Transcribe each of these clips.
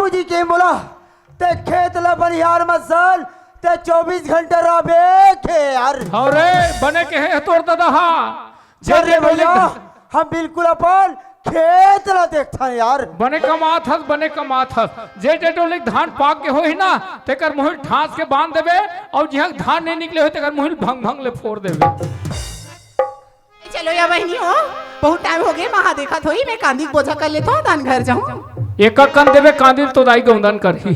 बाबूजी के बोला ते खेत ला बनिहार मसल ते 24 घंटे रहे के यार। अरे बने के है तोर दादा हा चल भैया हम बिल्कुल अपन खेत ला देखता है यार। बने कमात हस जे टोले धान पाक के होई ना तेकर मोहिल ठास के बांध देबे और जिहा धान नहीं निकले हो तेकर मोहिल भंग भंग ले फोड़ देबे। चलो या बहनी हो बहुत टाइम हो गए महा देखा थोई मैं कांदी बोझा कर लेता हूँ दान घर जाऊँ। एक कन देबे कांदी तो दाई गौंदन करही।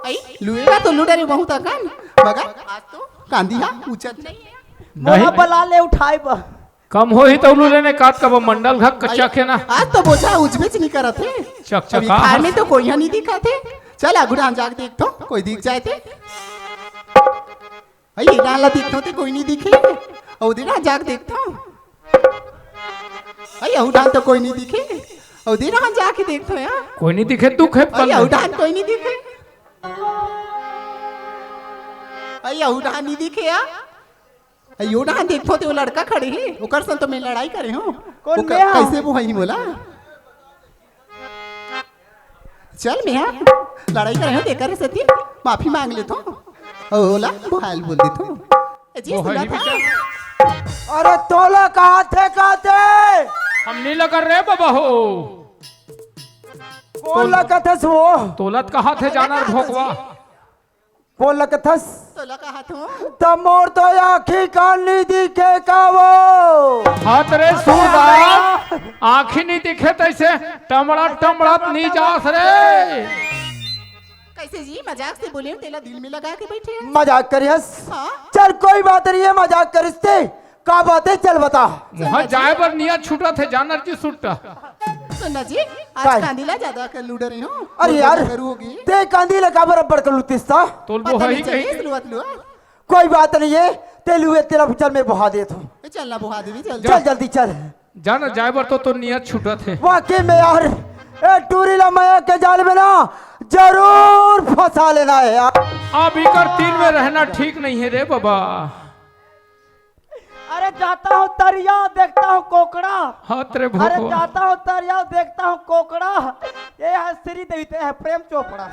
आई लुएगा तो लुडरे बहुत अकन मगर आज तो कांदी हा उचत नहीं है। मोला बला ले उठाए बा कम हो ही तो लेने काट का मंडल घक कच्चा के ना आज तो बोझा उजबेच नहीं करत है। चकचका खाए में तो कोई नहीं दिखा थे। चल अगुरान जाग देख तो कोई दिख जाए थे। अरे डाला दिखता थे कोई नहीं दिखे और देना जाग देखता हूँ। अरे उड़ान तो कोई नहीं दिखे और देना जाके देखता यार कोई नहीं दिखे तू खेप अरे उड़ान कोई नहीं दिखे। अरे उड़ान नहीं दिखे यार अरे उड़ान देखो तो वो लड़का खड़े है ओकर संग तो मैं लड़ाई करे हूँ कैसे वो है बोला। चल मैं लड़ाई करे हूँ देकर सती माफी मांग लेता हूँ ओला बुहाल बोल देता हूँ जी सुना था। अरे तोला कहाँ थे हम नहीं लगा रे बाबा हो कौन लगथस वो तोलत कहाँ थे जाना भोकवा कौन लगथस तोला कहा था तब मोर तो आँखी कान नहीं दिखे का वो हाथ रे सूरदास आँखी नहीं दिखे तैसे टमड़ा नहीं जास रे। कैसे जी मजाक से बोले तेला दिल में लगा के बैठे हैं। मजाक करियस हाँ? चल कोई बात नहीं है मजाक करिस्ते का बात है चल बता। वहाँ जाए पर नियत छूटा थे जानर जी छूटा। सुनना जी आज कांदीला ज्यादा कर लूट रही हूँ। अरे यार ते कांदी लगा बराबर कर लुतिस था तोल वो है ही कहीं कोई बात नहीं है ते लुए तेरा चल मैं बहा देता हूँ। चलना बुहा देवी चल जल्दी चल जाना जाए पर तो नियत छूटा थे वाकई में यार ए टूरीला माया के जाल में ना जरूर फंसा लेना है यार। अब इकर 3 में रहना ठीक नहीं है रे बाबा। अरे जाता हूँ तरिया देखता हूँ कोकड़ा हाथ रे अरे भोकवा जाता हूँ तरिया देखता हूँ कोकड़ा ये है श्री देवते है प्रेम चोपड़ा।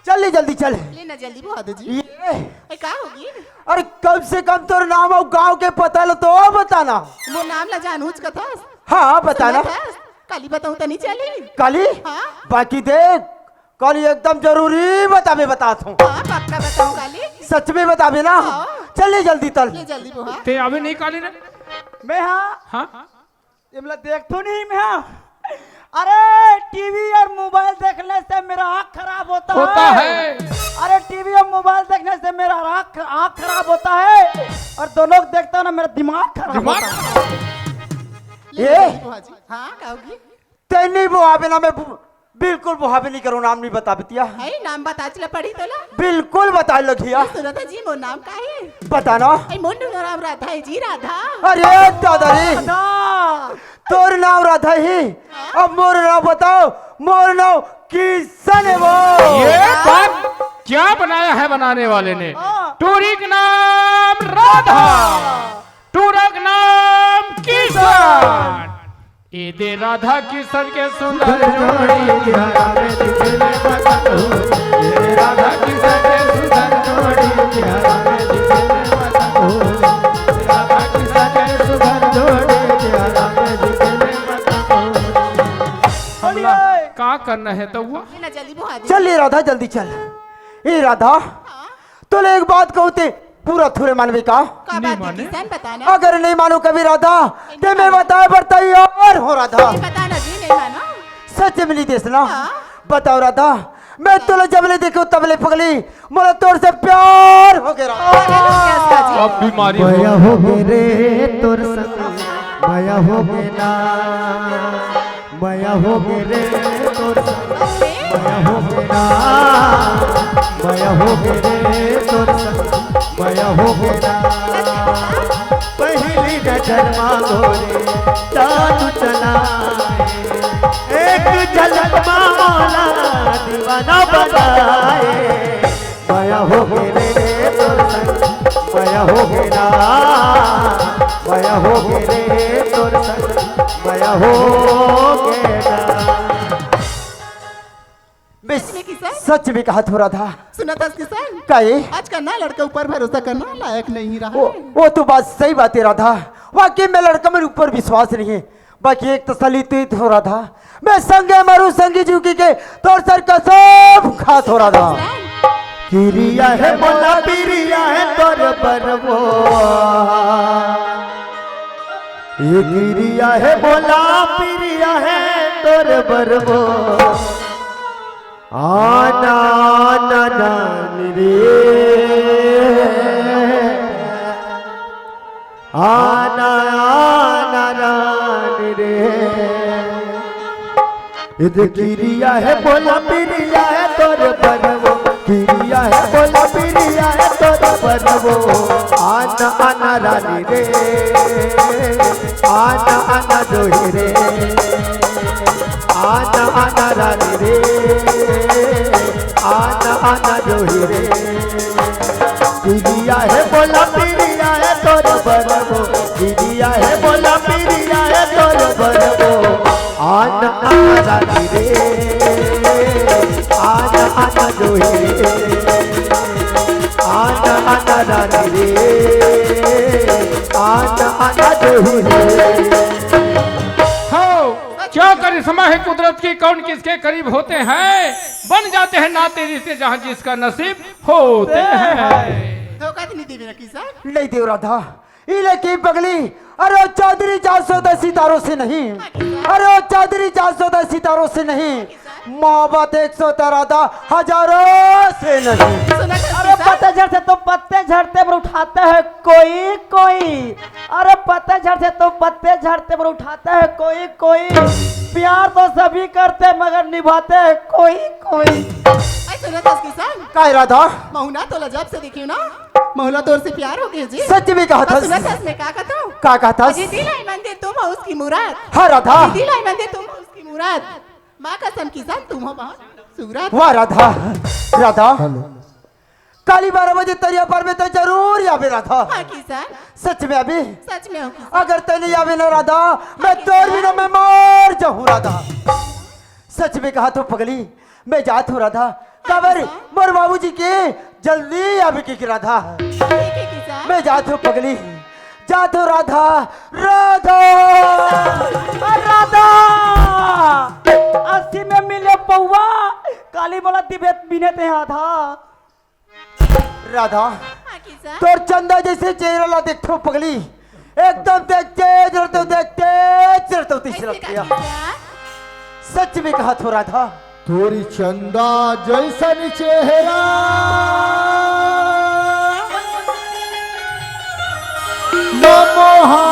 चल जल्दी चल लेना जल्दी बुहा दे जी ये क्या होगी। अरे कम से कम तो नाम और गांव के पता लो तो बताना वो नाम ला जानूज का था। हाँ बताना काली बताऊँ तो नहीं चली काली हाँ? बाकी देख कल एकदम जरूरी बताबे बताता हूँ। हाँ पक्का बताऊँ काली सच में बताबे ना हाँ? चल जल्दी तल ले जल्दी बुहा ते अभी नहीं काली रे मैं हाँ हाँ इमला देख तो नहीं मैं हाँ अरे टीवी और मोबाइल देखने से मेरा आँख खराब होता है। अरे टीवी और मोबाइल देखने से मेरा आँख खराब होता है और दोनों देखता है ना मेरा दिमाग खराब होता है। ये हाँ कहोगी ते नहीं बुहाबे ना मैं बिल्कुल बुहाबे नहीं करूँ नाम नहीं बता बितिया है नाम बता चला पड़ी तो ला बिल्कुल बता लगिया सुना था जी मोर नाम का है बताना मुंडू नाम राधा है जी राधा। अरे दादारी तोर नाम राधा ही अब मोर नाम बताओ मोर नाम किसन है वो ये बात क्या बनाया है बनाने वाले ने। टूरी का नाम राधा टूरक नाम किसन ये दे राधा किशन के सुंदर जोड़ी राधा किशन के सुंदर जोड़ी राधा किशन के सुंदर जोड़ी क्या करना है तो वो जल्दी बुहा दे चल ये राधा जल्दी चल ये राधा तो एक बात कहते पूरा थोड़े मानवे का किसान बताना अगर नहीं मानो कभी राधा ते मैं बताए पर तैयार हो राधा बताना जी नहीं मानो सच में नहीं देसना बताओ राधा मैं तुला जब ले देखो तब ले पगली मोला तोर से प्यार हो गया अब बीमारी माया हो गे रे तोर संग माया हो गे ना माया हो गे रे तोर संग माया हो गे ना माया हो गे रे तोर संग माया हो गे ना पहली नजर मांगो रे जादू चला एक झलक माला दीवाना बनाए माया हो गे रे तोर संग माया हो गे ना माया हो गे रे तोर संग माया हो गे ना। बस में किसान सच में कहा थोड़ा था सुना था किसान का ये आज का ना लड़का ऊपर भरोसा करना लायक नहीं रहा वो, है। वो तो बात सही बात है राधा। वाकई में लड़का मेरे ऊपर विश्वास नहीं है। बाकी एक तसली तो हो रहा था मैं संगे मरू संगी झुकी के तोर सर का सब खास हो रहा था। किरिया है बोला पिरिया है तोर बरवो ये किरिया है बोला पिरिया है तोर बरवो आना ना जान रे आना आना रान रे इधर किरिया है बोला पिरिया है तोर बरवो किरिया है बोला पिरिया है तोर बरवो आना आना रानी रे आना आना जोही रे आना आना रानी रे आना आना जोही रे किरिया है बोला पिरिया है तोर बरवो किरिया है बोला पिरिया है तोर बरवो आना आना रानी रे आना आना जोही रे आना आना रानी रे आना आना जोही रे। हो क्या कर समय है कुदरत की कौन किसके करीब होते हैं बन जाते हैं नाते रिश्ते जहाँ जिसका नसीब होते हैं। धोखा तो नहीं देवी ना किसान नहीं देव राधा इले की पगली। अरे चौधरी 410 सितारों से नहीं अरे चौधरी 410 सितारों से नहीं मोहब्बत 113 हजारों से नहीं। सुना था अरे किसान? पत्ते झड़ते तो पत्ते झड़ते पर उठाता है कोई कोई। अरे पत्ते झड़ते तो पत्ते झड़ते पर उठाता है कोई कोई। प्यार तो सभी करते मगर निभाते हैं कोई कोई। आई सुना था किसान का राधा महुना तो लजब से देखियो ना महुना तोर से प्यार हो गया जी। सच में कहा था सुना था मैं क्या कहता हूँ का कहा था जी दिलाई मंदिर तुम हो उसकी मुराद हाँ राधा दिलाई मंदिर तुम हो उसकी मुराद माँ कसम किसान तुम हो बहुत सूरत। वाह राधा राधा काली 12 बजे तरिया पर में तो जरूर यावे राधा। हाँ किसान सच में अभी सच में हो किसान। अगर तेने यावे ना राधा मैं तोर बिना मैं मर जाऊं राधा। सच में कहा तो पगली मैं जात हूँ राधा कबर मोर बाबूजी के जल्दी आवे की राधा। ठीक है किसान मैं जात हूँ पगली जात हूँ राधा राधा राधा 80 में मिले पौवा काली बोला दिबे बिने ते आधा। राधा हाँ किसान तोर चंदा जैसे चेहरा ला देखो पगली एकदम देखते तीसरा ऐसे किया। का किसान सच में कहा तो राधा तोरी चंदा जैसन चेहरा नमोहा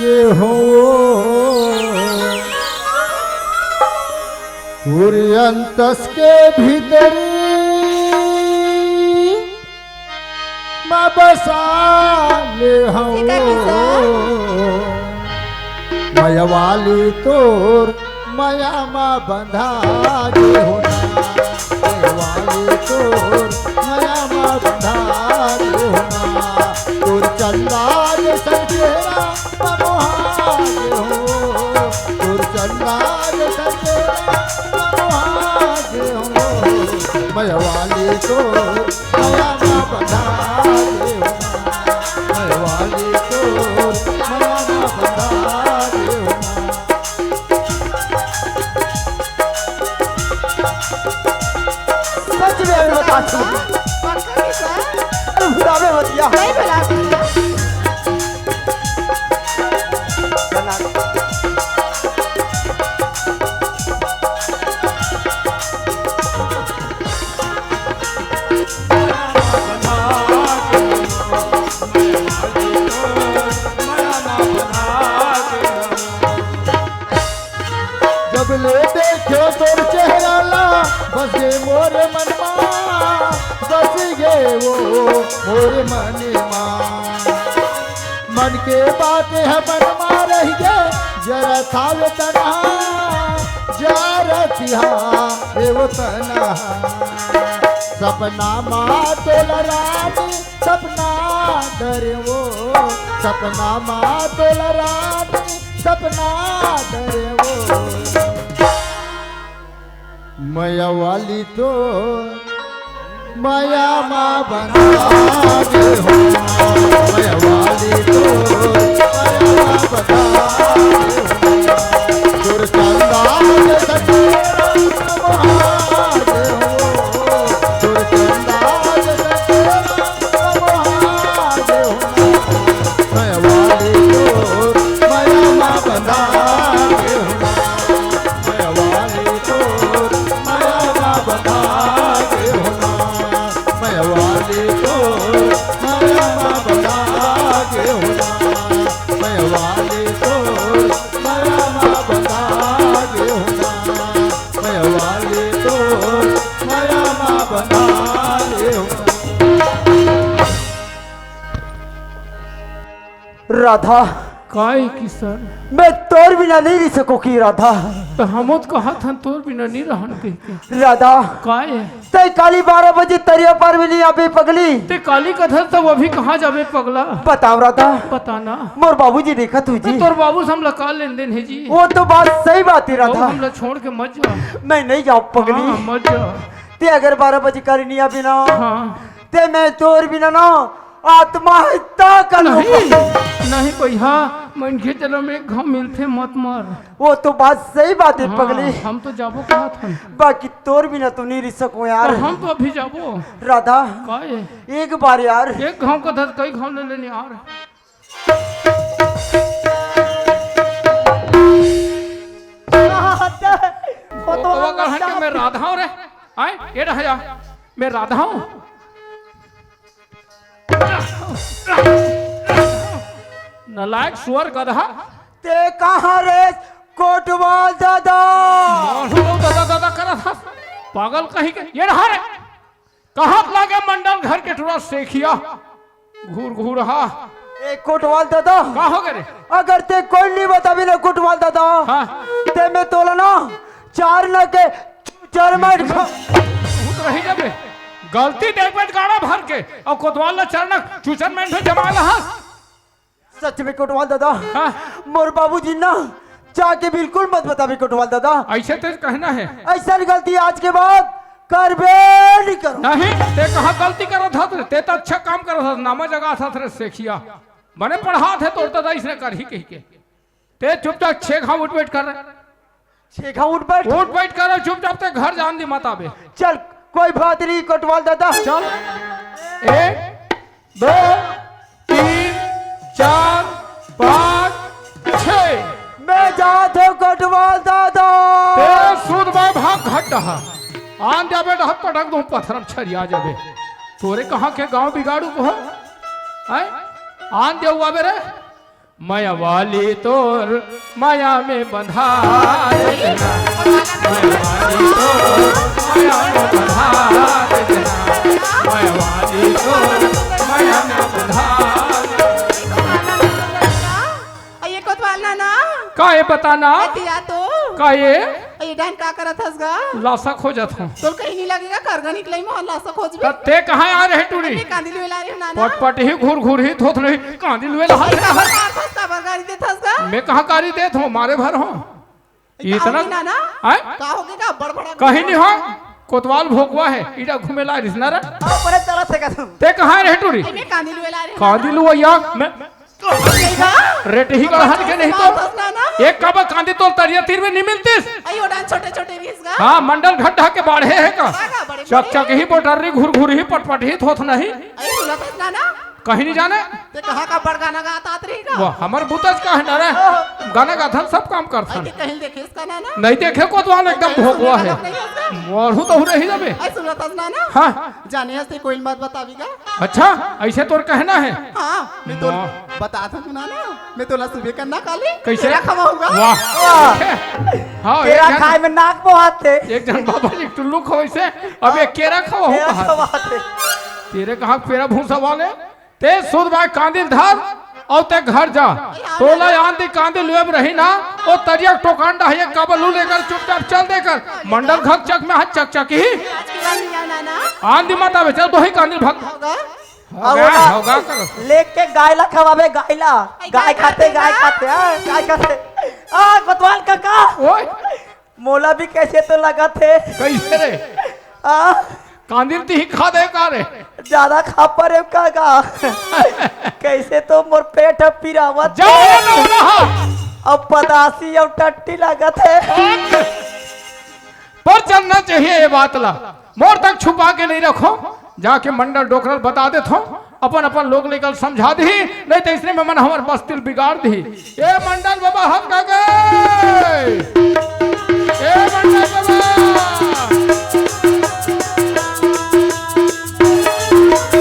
जे हो पूरी अंतस के भीतरी मैं बसा ले हूँ मयवाली तोर माया माँ बंधा जे होना मयवाली तोर माया माँ बंधा जे होना तोर चंदा जैसा चेहरा मनोहा जे हो तोर चंदा जैसा चेहरा मनोहा जे हो मयवाली तोर माया माँ बंधा जे होना मयवाली तोर माया माँ बंधा जे होना। सच में अभी बता तू पक्का किसान भुलावे मत या नहीं बुला किसान जब ले देखो तोर चेहरा ला बस गे मोर मनमा बस गे वो मोर मनमा मन के बात है मनमा रह गए जरा थावे तनहा जरा तिहा देव तनहा सपना माँ तोला रानी सपना डरे वो सपना माँ तोला रानी सपना डरे वो माया वाली तो माया माँ बना दे हो माया वाली तो माया माँ बना दे हो दूर चंदा जैसा तेरा वहाँ दे हो दूर चंदा जैसा तेरा वहाँ दे हो माया वाली तो माया माँ बना दे हो माया वाली तो माया माँ बना दे हो माया वाली तो माया माँ बना दे हो माया वाली तो माया माँ बना दे हो माया वाली तो माया माँ बना दे हो राधा काय किसान मैं तोर बिना नहीं रह सकूं की राधा। तो हम तो कहा था तोर बिना नहीं रहन कह के राधा काय ते काली 12 बजे तरिया पर भी नहीं अबे पगली ते काली कथर तो वो भी कहाँ जावे पगला बताओ राधा बताना मोर बाबूजी देखा तो तुझी तोर बाबू से हम लगा लेन देन है जी वो तो बात सही बात है वो राधा हम छोड़ के मत जा मैं नहीं जाऊँ हाँ पगली मत जा ते अगर 12 बजे करी नहीं अभी ना हाँ ते मैं तोर बिना ना आत्महत्या कर नहीं लूंगा। नहीं भैया मन के चलो में घाव मिलते मत मार वो तो बात सही बात है हाँ, पगली हम तो जाबो कहा था बाकी तोर बिना तो नहीं रह सकूं यार। हम तो अभी जाबो राधा काय एक बार यार एक घाव का धर कई घाव ले लेने यार वो कहा कि मैं राधा हूँ रे आए ये रहा जा मैं राधा हूँ नलायक सुअर गधा ते कहाँ रे कोटवाल दादा दादा दादा करा था पागल कहीं के ये रहा रे कहाँ लागे मंडल घर के टुरा सेखिया घूर घूर रहा ए कोटवाल दादा कहा हो गए रे अगर ते कोई नहीं बता भी ना कोटवाल दादा हाँ ते मैं तोला ना 4 न के 4 मिनट भूत रही जब गलती देख बैठ गाड़ा भर के और कोतवाल ना चरना चूचन में जमा रहा सच में कोटवाल दादा हाँ मोर बाबूजी ना जाके बिल्कुल मत बता भी कोटवाल दादा ऐसे तो कहना है ऐसा गलती आज के बाद करबे नहीं करो। नहीं ते कहा गलती करा था ते तो अच्छा काम करा था नामा जगह था तेरे सेखिया बने पढ़ा थे तोड़ता था इसने कर ही कही के ते चुपचाप 6 घाव उठ बैठ कर रहे शेखा उठ बैठ कर चुपचाप ते घर जान दी मत आबे चल कोई बात नहीं कोटवाल दादा चल 1 2 3 4 5 6 मैं जात हूँ कोटवाल दादा तेरे सूद में भाग घट रहा आन जाबे तो पटक दूं पत्थरम छरिया जाबे तोरे कहाँ के गांव बिगाड़ू को है आन दे हुआ बेरे माया वाली तोर माया में बंधा देना माया वाली तोर माया में बंधा देना माया वाली तोर माया में बंधा ये कोतवाल ना का ये बताना दिया तो का ये डान का करत हस गा लाशा खोजत हूँ तो कहीं नहीं लगेगा करगा निकले मोहल्ला से खोज भी ते कहाँ आ रहे टूरी कांदी लेला रे नाना पट ही घूर घूर ही थोथ नहीं कांदी लुए लहा खबर मार फसता बरगारी दे थस गा मैं कहाँ कारी देत हूँ मारे भर हूँ इतना नाना आय का होगे का बड़बड़ा कहीं नहीं हो कोतवाल भोगवा है इड़ा घूमेला रिसना रे परे चला थे का ते कहाँ रहे टूरी मैं कांदी लेला रे कांदी लुआ या मैं रेट ही गढ़हन के नहीं तो एक कब कांदी तो तरिया तीर में नहीं मिलती अयो डान छोटे छोटे रीस गा हाँ मंडल घट्टा के बाढ़े है का बड़े चक चक ही बोटर्री घुर घुर ही पटपट ही थोथ नहीं अयो सुनत नाना कहीं नहीं जाने ते कहां का बड़ गाना गाता आत रही वो का हमार बुतज का है ना रे गाना गाथन सब काम करथन ते कहीं देखे इसका नाना नहीं देखे कोतवाल एकदम भोगवा है मोरहू तो रही जबे आई सुनत हस नाना हाँ जाने हस ते कोई मत बतावीगा अच्छा ऐसे तोर कहना है हां मैं तो वाह। बता था नाना मैं तो सुबह करना काली कैसे तेरा खवाऊंगा वाह हाँ तेरा एक खाए जन में नाक बहुत थे एक जन बाबा जी टुल्लू खो ऐसे अब एक केरा खाओ हो तेरा कहा बात है तेरे कहा पेरा भूसा वाले ते सुध भाई कांदिल धर और ते घर जा तोला आंधी कांदिल लुएब रही ना ओ तरिया टोकांडा है कबलू लेकर चुपचाप चल देकर मंडल घक चक में हाथ चक चक ही आज की बात नहीं जाना ना आंधी मत आवे चल तो ही कांदिल भक्त होगा होगा कर लेके गायला खवावे गायला गाय खाते गाय खाते कोतवाल काका ओए मोला भी कैसे तो लगा थे कैसे रे आ कांदिल ती ही खा दे का रे ज्यादा खा पर काका कैसे तो मोर पेट पिरावत जाओ ना रहा अब पदासी और टट्टी लागत है पर चलना चाहिए ये बात ला मोर तक छुपा के नहीं रखो जाके मंडल डोकरल बता दे थो अपन अपन लोग लेकर समझा दी नहीं तो इसने में मन हमार बस दिल बिगाड़ दी ए मंडल बाबा हम का गए ए मंडल बाबा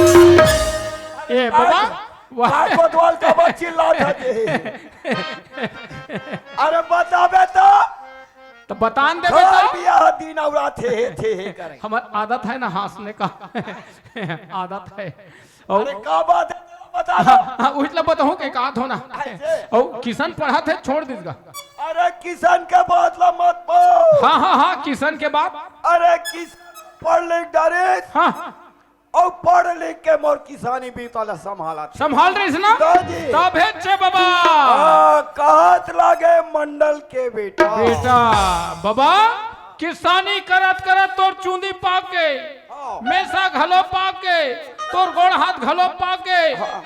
ए बाबा वाह कोतवाल का बच्ची लाता दे अरे बताबे तो बतान दे घर बेटा बियाह दिन औरा थे करे हमार आदत है ना हंसने का आदत है और अरे का बात है बता दो उसला बताऊं के का होना और किशन पढ़ा थे छोड़ दीजिएगा अरे किसान के बात ला मत बोल हाँ किशन के बाद अरे किस पढ़ लिख डारे हाँ और पढ़ लिख के मोर किसानी भी ताला संभाला संभाल रही ना दादी। तब भेजे बाबा कहत लागे मंडल के बेटा बेटा बाबा किसानी करत करत तोर चूंदी पाके मेसा घलो पाके तोर गोड़ हाथ घलो पाके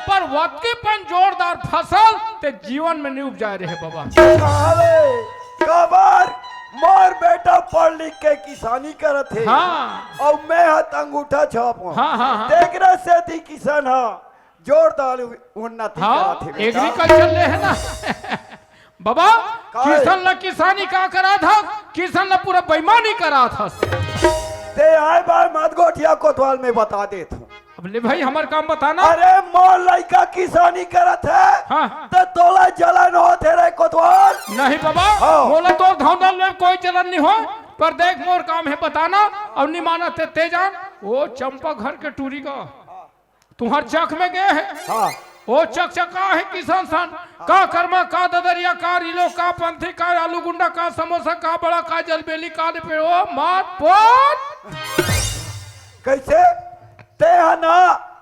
पर वतके पन जोरदार फसल ते जीवन में नहीं उपजाए रहे बाबा अरे कबर मोर बेटा पढ़ लिख के किसानी करत है हाँ और मैं हाथ अंगूठा छाप हाँ देख रहे से थी किसान हाँ जोरदार उन्नति हाँ करत है एग्रीकल्चर ले है ना बाबा का है? किसान ला किसानी का करा था किसान ला पूरा बेईमानी करा था ते आए बार मत गोठिया कोतवाल में बता देता हूँ अब ले भाई हमार काम बताना अरे मोर लड़का किसानी करत है हाँ तो तोला जलन होते रे कोतवाल नहीं बाबा हाँ। बोला तो धौंधल में कोई चलन नहीं हो पर देख मोर काम है बताना और नहीं माना ते जान वो चंपा घर के टूरी का तुम्हार चक में गए है हाँ वो चकचका है किसान सन का कर्मा का ददरिया का रिलो का पंथी का आलू गुंडा का समोसा का बड़ा का जलबेली का पे ओ मात पोत कैसे ते है ना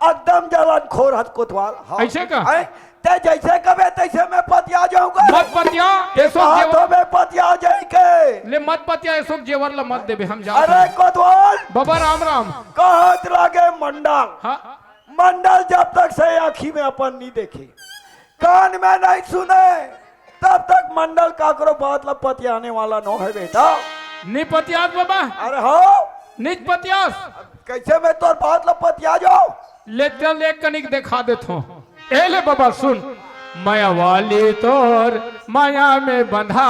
एकदम जलन खोर हत कोतवाल हाँ। ऐसे का? हैं? ते जैसे कबे तैसे मैं पतिया जाऊंगा मत पतिया ऐसो हाथों जेवर में पतिया जाएंगे ले मत पतिया ऐसो जेवर ला मत देबे हम जा अरे कोतवाल बाबा राम राम कहत लागे मंडल हाँ मंडल जब तक से आँखी में अपन नहीं देखे कान में नहीं सुने तब तक मंडल काकरो बात ला पतियाने वाला नो है बेटा नहीं पतियास बाबा अरे हो निज पतियास कैसे मैं तोर बात ला पतिया जाओ ले चल एक कनिक दिखा देता हूँ ए ले बाबा सुन माया वाली तोर माया में बंधा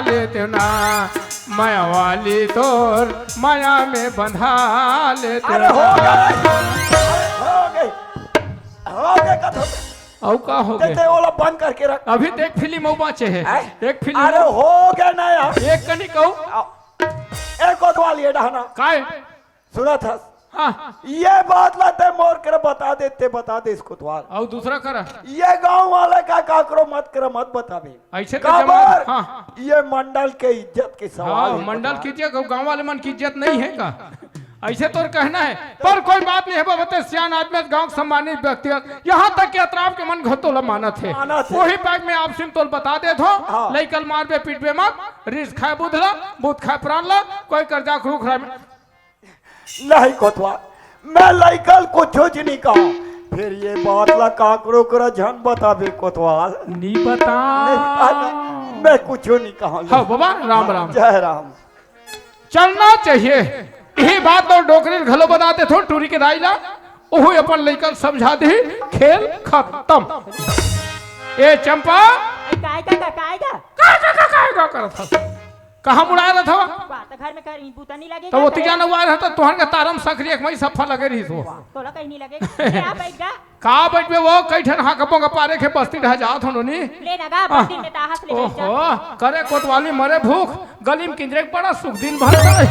लेते ना माया वाली तोर माया में बंधा लेते अरे हो ना गए हो गए कथो औ का हो ते गए ओला बंद करके रख अभी तो एक फिल्म बाचे है एक फिल्म अरे हो गया ना यार एक कनिक एक कोतवाल ये डहना काय सुना था हाँ ये बात लाते मोर कर बता दे इसको कोतवाल और दूसरा करा ये गांव वाले का काकरो मत बताबे ऐसे तो काबर जमा हाँ ये मंडल के इज्जत के सवाल हाँ है मंडल कोतवाल। कीजिए गांव वाले मन की इज्जत नहीं है का ऐसे तो कहना है पर कोई बात नहीं है बाबा सियान आदमी गांव सम्मानित व्यक्ति यहाँ तक के अतराफ के मन घोतोला मानत है मानत है। वही पैक में आप सिम तोल बता दे थो हाँ। लइकल मार बे पीट बे मत रिस खाए बुधला बुध खाए प्राण ला कोई कर्जा खुख रहा नहीं कोतवाल मैं लइकल कुछ नहीं कहा फिर ये बात ला काकरो करा झन बताबे कोतवाल नहीं बता मैं कुछ नहीं कहा हाँ बाबा राम राम जय राम चलना चाहिए यही बात और डोकरे घलो बताते थो टूरी के दाई ला ओहो अपन लइकल समझा दी खेल खत्म ए चंपा काय का करत था कहाँ मुड़ा रहा था बात घर में कहीं बूता नहीं लगेगा तो वो तिजान हुआ रहा था तुहर का तारम सखरी एक मई सफा लगे रही तो तोला कहीं नहीं लगेगा क्या बैठ जा का बैठ में वो कई ठन हाकपो का पारे के बस्ती ढह जात हो नी ले लगा बस्ती में ताहस ले बैठ जा ओहो करे कोतवाली मरे भूख गलीम किंजरे के बड़ा सुख दिन भर करे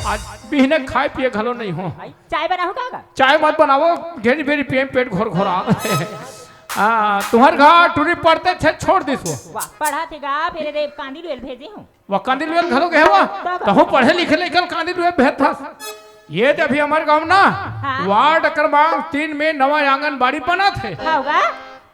आज बिहने खाए पिए घलो नहीं हो भाई चाय बनाओ का चाय मत बनावो घेरी बेरी पिए पेट घोर घोरा तुम्हार घर टूरी पड़ते थे छोड़ दिस वो वाह पढ़ा थे गा फिर रे कांदी लुएल भेजे हूं वो कांदिल वेल घरो गए हुआ तो हूँ पढ़े लिखे लेकर कांदिल वेल भेज था ये तो अभी हमारे गांव ना हाँ। वार्ड क्रमांक 3 में नवा आंगनबाड़ी बना थे। का होगा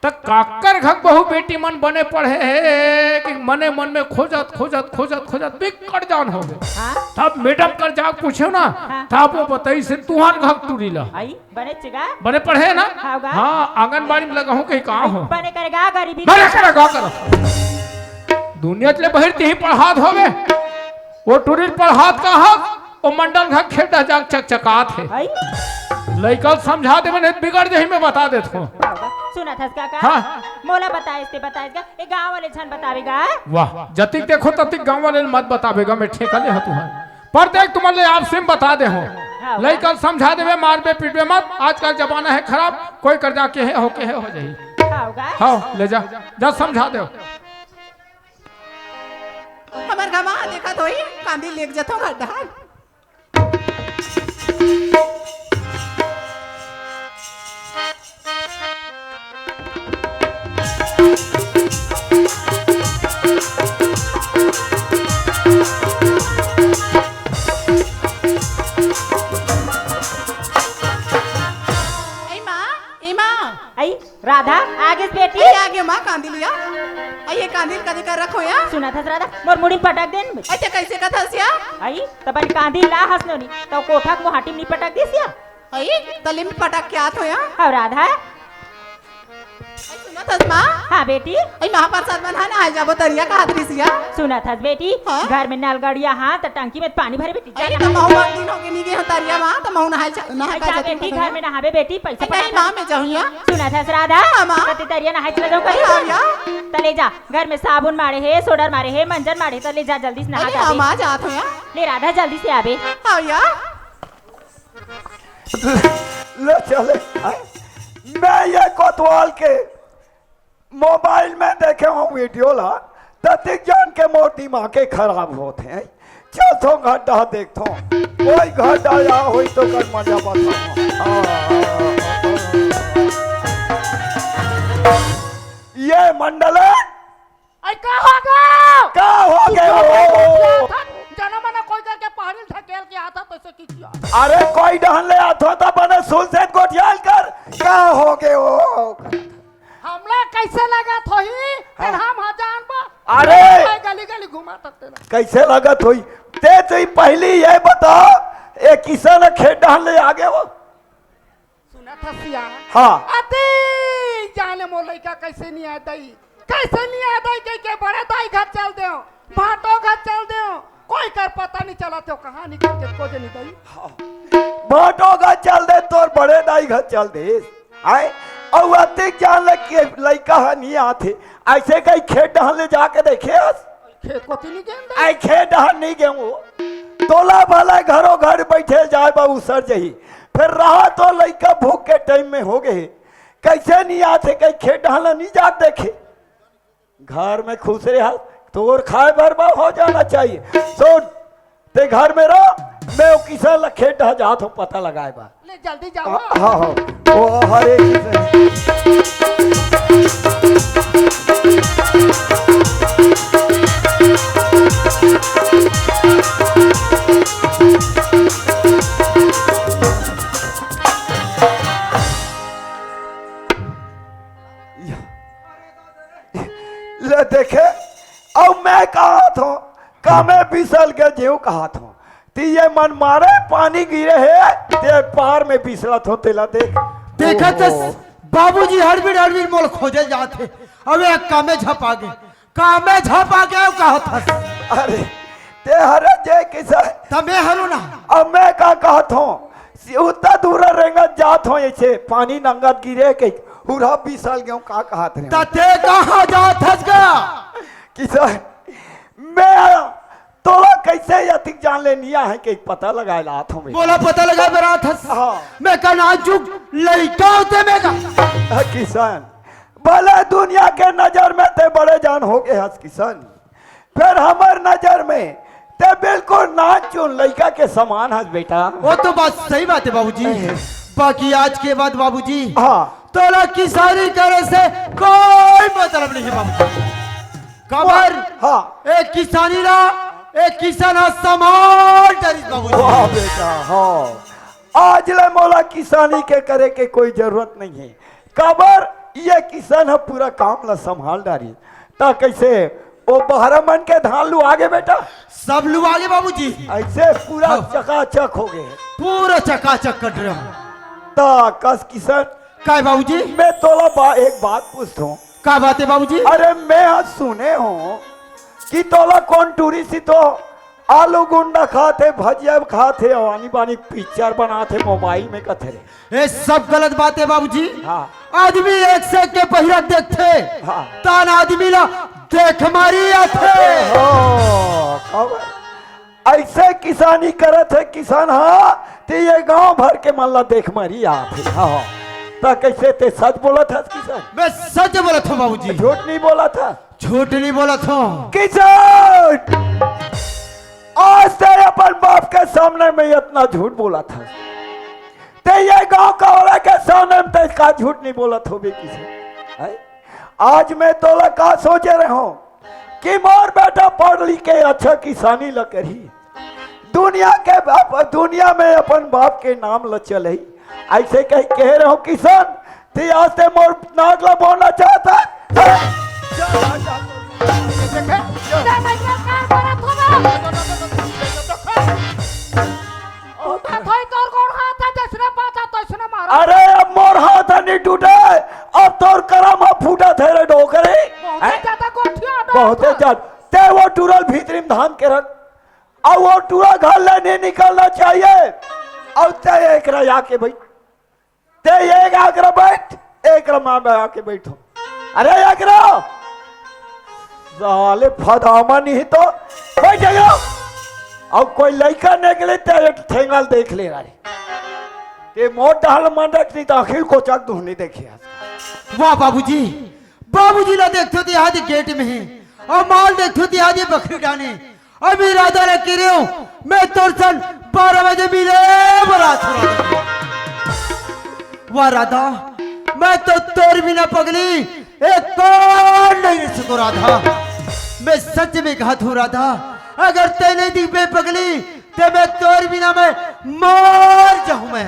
तो काकर घर बहु बेटी मन बने पढ़े है कि मने मन में खोजत खोजत खोजत खोजत बिकट जान हो गए। हाँ तब मैडम कर जा पूछो ना हाँ। तब वो बताई से तुहार घर टूरी ला आई बने चिगा बने पढ़े ना। होगा। हाँ आंगनबाड़ी में लगा हूँ कहीं कहाँ हो बने करेगा गरीबी बने करो दुनिया चले बहिर ही पढ़ात हो गए वो टूरी पढ़ात का हक वो मंडल घर खेटा जाग चकचकात है आई लड़का समझा दे मैंने बिगड़ दे मैं बता देता हूँ। होगा सुना था काका हाँ। मोला बताए बताएगा ये गांव वाले छन बतावेगा वाह जतिक देखो ततिक गांव वाले मत बतावेगा मैं ठेका ले तुम्हारे पर देख तुम्हारे आप सिम बता दे हो हाँ। लड़का समझा देवे मारबे पीटबे मत आजकल जमाना है खराब कोई कर्जा के है हो जाही होगा हाँ ले जा समझा दो हमार घमा देखा तो ही कांदी लेक जतो गड्ढा आई राधा आगे से बेटी आगे माँ कांदी लिया ये कांदी कदी कर रखो या सुना था राधा मोर मुड़ी पटक देन ऐसे कैसे कथा सिया आई तबन कांदी ला हसनो नी तो कोठक मुहाटी में पटक दिसिया आई तले में पटक के आत हो या और राधा सुना था माँ हाँ बेटी आई महाप्रसाद बना ना आ जाबो तरिया का हाथ रिसिया सुना था बेटी हाँ? घर में नल गड़िया हाँ तो टंकी में पानी भरे बेटी आई जा तो महू दिन हो के नहीं गए तरिया माँ तो महू नहाय नहा का जा जाती बेटी घर में नहावे बेटी पैसा नहीं माँ मैं जाऊँ या सुना था राधा हाँ, माँ। तते तरिया नहाय चला जाऊं अरे, हाँ, या। तले जा घर में साबुन मारे है सोडर मारे है मंजन मारे तो ले जा जल्दी से नहा अरे के आवे। माँ जात हो या ले राधा जल्दी से आवे हाँ या ले चले आए। मैं ये कोतवाल के मोबाइल में देखे हूँ वीडियो ला ततिक जान के मोर दिमागे खराब होते हैं चल तो गड्ढा देखता हूँ कोई गड्ढा या हुई तो कर मजा बताऊँ ये मंडल क्या होगा क्या हो गया हो? जना मना कोई करके पहाड़ी ढकेल के आता पैसे की किया अरे कोई डहन ले आता था बने सुन से गोटियाल कर क्या हो गए हो हमला कैसे लगा थोही फिर हम हजान पर अरे गली गली घुमा सकते ना कैसे लगत हुई ते तो पहली ये बता एक किसान खेत डहन ले आगे हो सुना था सिया हाँ अति जाने मो लइका कैसे नहीं आ दई कैसे नहीं आ दई के बड़े दाई घर चल दे भाटो घर चल दे कोई कर पता नहीं चला तो कहां निकल के को नहीं दई बाटो का चल दे तोर बड़े दाई घर चल दे आए और अतिक जान लगे लइका नहीं आते ऐसे कहीं खेत डहन ले जाके देखे खेत को नहीं गेंदा आई खेत डहन नहीं गए तोला भला घरों घर बैठे जाए बाबू सर जही फिर रहा तो लइका भूख के टाइम में हो गए कैसे नहीं आते कहीं खेत डहन नहीं जा देखे घर में खुश रहा तो और खाए बर्बाद हो जाना चाहिए सुन ते घर में रहो मैं वो किसान लखे डह जात हूँ पता लगाए बा ले जल्दी जाओ हाँ हाँ वो हरे किसान ले देखे अब मैं कहा था का मैं बिसल के जीव कहा था ती ये मन मारे पानी गिरे है ते पार में बिसला थो तेला देख देखा तो बाबूजी हड़बड़ मोल खोजे जाते अब एक कामे झपा गए कहा था अरे ते हरे जे किसा तमे हरू ना अब मैं का कहा था उतना दूर रेंगत जात हो ऐसे पानी नंगत गिरे के पूरा बिसल गयो का कहा थे तते कहाँ जात हस गया किसा मैं तोला कैसे यतिक जान ले निया है कि पता लगाए ला था मैं बोला पता लगा बरात हस हाँ मैं का नाजुक लड़का होते मैं का किसान भले दुनिया के नजर में ते बड़े जान हो गए हस किसान फिर हमार नजर में ते बिल्कुल नाच चुन लड़का के समान हस बेटा वो तो बात सही बात है बाबूजी बाकी आज के बाद बाबूजी हाँ तोला किसानी करे से कोई मतलब नहीं है बाबूजी कबर हाँ एक किसानी रा एक किसान समाल डरी बाबूजी। वाह बेटा, हाँ आज ले मोला किसानी के करे के कोई जरूरत नहीं है। काबर ये किसान है पूरा काम ला संभाल डारी ता कैसे वो बहरा मन के धान लू आगे बेटा सब लोग आगे बाबूजी, ऐसे पूरा चकाचक हो गए पूरा चकाचक कट रहे हो। ता कस किसान काय बाबूजी? मैं तोला एक बात पूछता हूँ। क्या बात है बाबूजी? अरे मैं आज सुने हूँ कि तोला कौन टूरी सी तो आलू गुंडा खाते भजिया खाते आनी बानी पिक्चर बनाते मोबाइल में कथरे। ये सब गलत बात है बाबूजी। हाँ आदमी एक से एक के पहिरा देखते, हाँ। तान आदमी ला देख मारी आते। हो, खबर ऐसे किसानी करत है किसान। हाँ ते ये गांव भर के मल्ला देख मारी आते। हाँ ता कैसे ते सच बोला था किसान? मैं सच बोला था बाबूजी, झूठ नहीं बोला था। झूठ नहीं बोला था। किसान आज ते अपन बाप के सामने में इतना झूठ बोला था, ते ये गांव का वाला के सामने में ते का झूठ नहीं बोला था बे किसान। है? आज मैं तोला का सोचे रहा हूं कि मोर बेटा पढ़ लिख के अच्छा किसानी ल करी, दुनिया में अपन बाप के नाम ल चले। ऐसे कह रहा हूं किसान ते आज ते मोर नाक ला बोलना चाहता है। अरे अब मोर हाथ नहीं टूटे, अब तोर करम फूटा थे रे डोकरे। बहुत ज्यादा ते वो टूरल भीतरी में धान के रख, अब वो टूरा घर ले नहीं निकलना चाहिए। अब ते एक आके बैठ, ते एक आकर बैठ, एक माँ में आके बैठो। अरे एक साले फदामा नहीं तो बैठ जाओ। अब कोई लड़का निकले ते ठेंगल देख ले रहा ते मोट डाल मन रखनी तो आखिर को चक धोने देखे। वाह बाबूजी, बाबूजी ला देखते थे आदि गेट में ही और माल देखते थे आदि बकरी डाने। अभी राधा ने कह रहे हो मैं तोरसन 12 बजे मिले बरात। वाह राधा, मैं तो तोर बिना पगली एक कौन नहीं रह सको राधा। मैं सच में कहा था राधा, अगर ते नहीं दी बे पगली ते मैं तोर बिना मैं मर जाऊं। मैं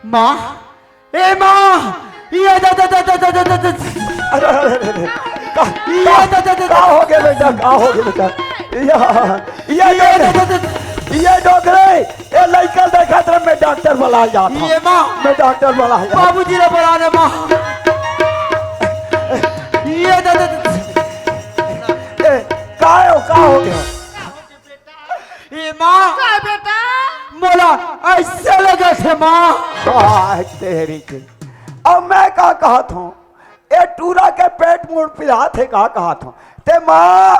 माँ, ए माँ, ये का हो गया बेटा, का हो गया बेटा? ये डोकरे ये लड़का देखा था, मैं डॉक्टर बुला जाता। ये माँ, मैं डॉक्टर बुला जाता। बाबूजी ने बुलाने माँ। ये का हो गया? ये माँ बेटा मोला ऐसे लगा थे माँ। हाँ तेरी के अब मैं का कहा था ये टूरा के पेट मुड़ पिला थे का कहा था ते माँ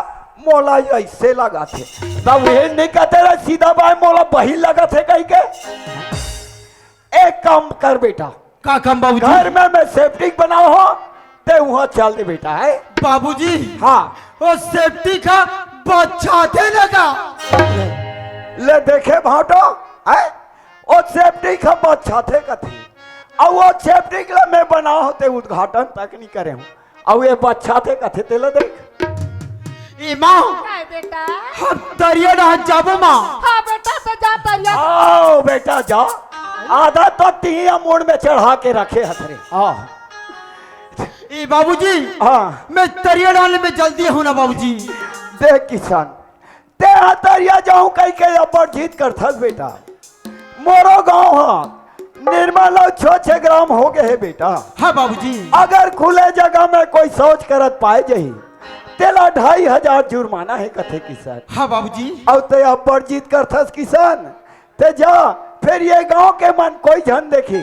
मोला ऐसे लगा थे तब ये नहीं कहते रहे सीधा बाय मोला बही लगा थे कहीं के। एक काम कर बेटा, का काम बाबूजी? घर में मैं सेफ्टी बनाओ हो ते वहां चल दे बेटा। है बाबूजी? हाँ वो सेफ्टी का बच्चा थे लगा ले देखे भाटो है वो सेफ्टी का बच्चा थे कथी और वो सेफ्टी के लिए मैं बना होते उद्घाटन तक नहीं करे हूँ और ये बच्चा थे कथे ते ले देख। ए माँ बेटा हम तरिया ना जाबो माँ। हाँ बेटा तो जा तरिया। आओ बेटा जा, आधा तो तिया मोड़ में चढ़ा के रखे हथरे। हाँ ए बाबूजी हाँ मैं तरिया डालने में जल्दी हूँ ना बाबूजी। देख किसान ते हतरिया जाऊं कहीं के अपर जीत कर थस बेटा। मोरो गांव हाँ निर्मल 6 ग्राम हो गए है बेटा। हाँ बाबूजी। अगर खुले जगह में कोई शौच करत पाए जही तेला 2500 जुर्माना है कथे किसान। हाँ बाबूजी। अब ते अपर जीत कर थस किसान ते जा फिर ये गांव के मन कोई झन देखी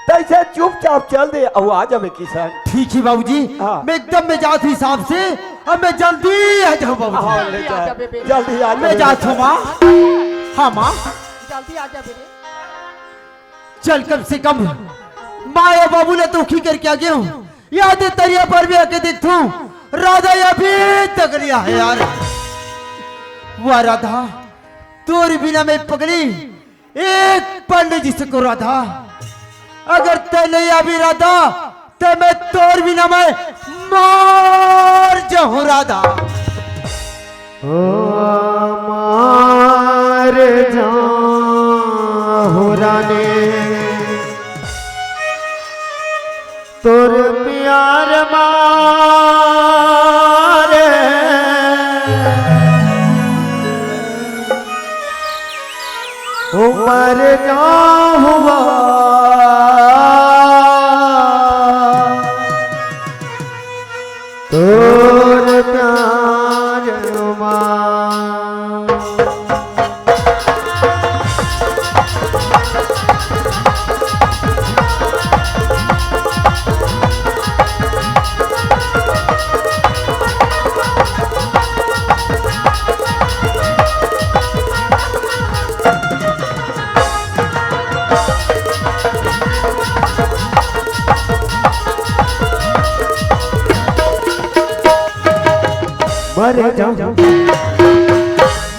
तैसे चुपचाप चल दे और आ जावे किसान। ठीक है बाबूजी। हाँ। मैं एकदम में जात हिसाब से अब मैं जल्दी आ जाऊँ हाँ, बाबूजी। ले जा, जल्दी आ मैं जात हूँ माँ। हाँ माँ जल्दी आ जा बेटे। चल कम से कम माँ या बाबू ने तो की करके आ गया हूँ। याद है तरिया पर भी आके देखता हूँ राधा अभी तक लिया है यार। वाह राधा तोर बिना मैं पगली एक पंडित जी से को राधा। अगर ते नहीं अभी राधा तो मैं तोर बिना मैं मर जाऊं राधा। ओ मार जाहु रानी तोर प्यार मारे उमर जाहुआ तोर प्यार मारे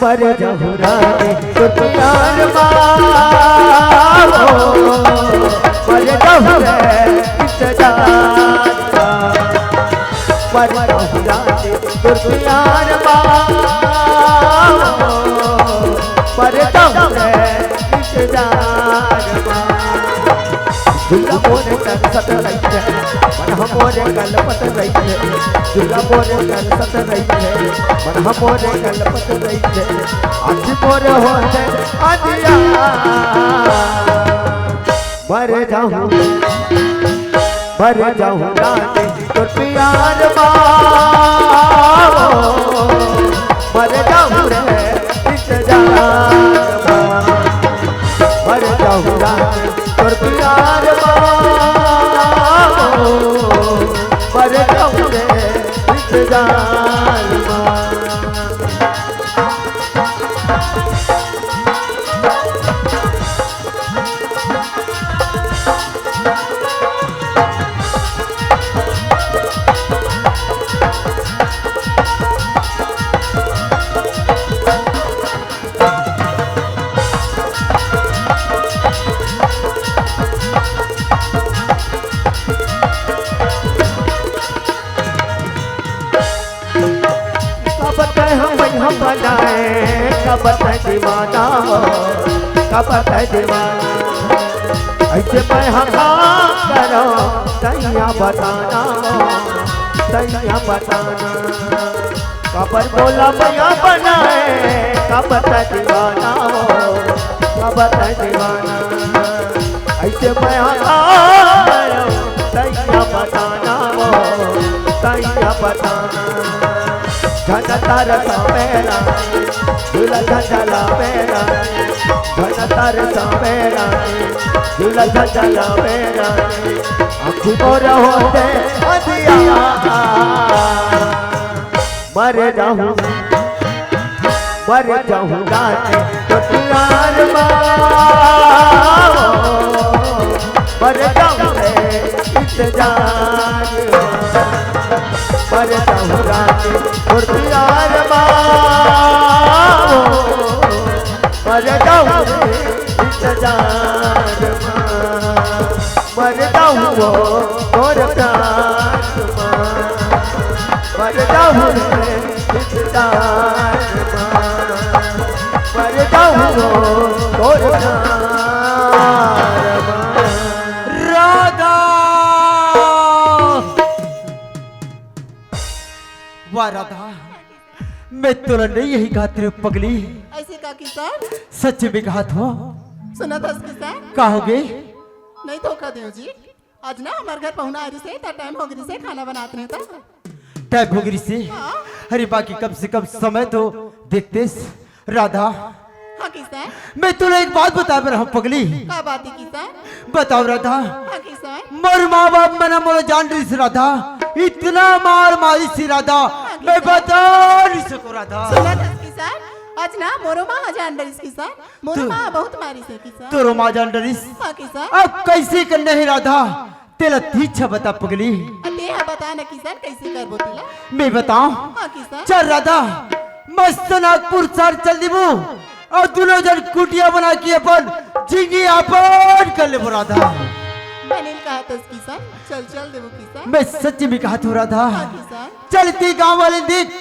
मर जाऊं रानी तो प्यार मारो मर जाऊं रे मर जाऊं रानी तो प्यार मारो मर जाऊं रे दुर्गा बोले कर सत रही है मन हमोरे कल पत रही है दुर्गा बोले कर सत रही है मन हमोरे कल पत रही है आज मोरे होते आदिया मर जाऊं रानी तो प्यार मारो मर जाऊं रे मर जाऊं रानी और प्यार मारो मर जाऊं रे इंतजार हम बनाए कब तक दीवाना हो कब तक दीवाना ऐसे मैं हम करो तैया बताना हो तैया बताना कबर बोला भैया बनाए कब तक दीवाना हो कब तक दीवाना ऐसे मैं करो तैया बताना हो तैया बताना घनतर समेरा झूला झंझला मेरा घनतर समेरा झूला झंझला मेरा आँखों मोर होते अधिया मर जाऊं रानी तो प्यार मारो मर जाऊं रे इंतजार मर जाऊं रानी और प्यार मारो मर जाऊं इंतजार मर जाऊं और प्यार मर जाऊं इंतजार मर जाऊं और प्यार राधा वाह राधा मैं तुला नहीं यही कहा तेरे पगली ऐसे का किसान सच में कहा था सुना था किसान कहोगे नहीं धोखा दे जी आज ना हमारे घर पहुना आ रही से टाइम हो गई से खाना बनाते रहता टाइप हो गई से अरे बाकी कम से कम समय तो देखते राधा हाँ किसान मैं तुला एक बात बता रहा हूँ पगली क्या बात है किसान बताओ राधा हाँ किसान मोर माँ बाप मना मोर जान रही से राधा इतना मार मारी सी राधा मैं बता नहीं सकूं राधा सुना था किसान आज ना मोरो माँ जान रही किसान मोरो माँ बहुत मारी से किसान तोरो माँ जान रही हाँ किसान अब कैसे करने है राधा तेरा तीछा बता पगली अते हाँ बता ना किसान कैसे कर बोतीला मैं बताऊं हाँ किसान चल राधा मस्त नागपुर सर चल दीबू और दोनों जन कुटिया बना के अपन जिंदगी अपन कर ले राधा मैंने कहा था किसान चल चल देवो किसान मैं सच में कहा तू राधा हाँ किसान चलती गांव वाले देख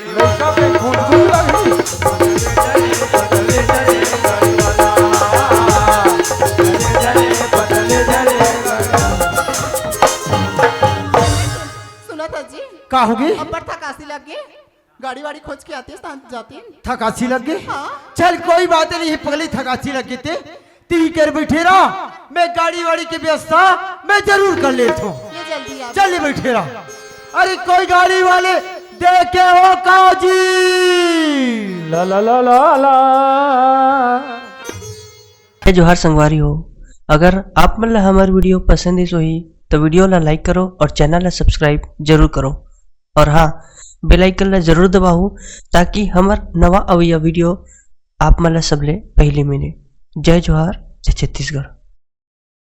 लड़का पे घूट लगी। सुना था जी का होगी? अब पर थकासी लग गई, गाड़ी वाड़ी खोज के आती है स्थान जाती है। थकासी लग गई? हाँ। चल कोई बात नहीं, पगली थकासी लग गई थी, ती कर बैठे रहा, मैं गाड़ी वाड़ी की व्यवस्था मैं जरूर कर लेता हूँ। ये जल्दी आप चल बैठे रहा। अरे कोई गाड़ी वाले देखे हो काजी? ला ला ला ला ला। जोहार संगवारी हो, अगर आप मन ला हमार वीडियो पसंद है सोही तो वीडियो ला लाइक करो और चैनल ला सब्सक्राइब जरूर करो। और हाँ, बेल आइकन ला जरूर दबाओ ताकि हमार नवा अवैया वीडियो आप मन ला सबले पहले मिले। जय जोहार, जय छत्तीसगढ़।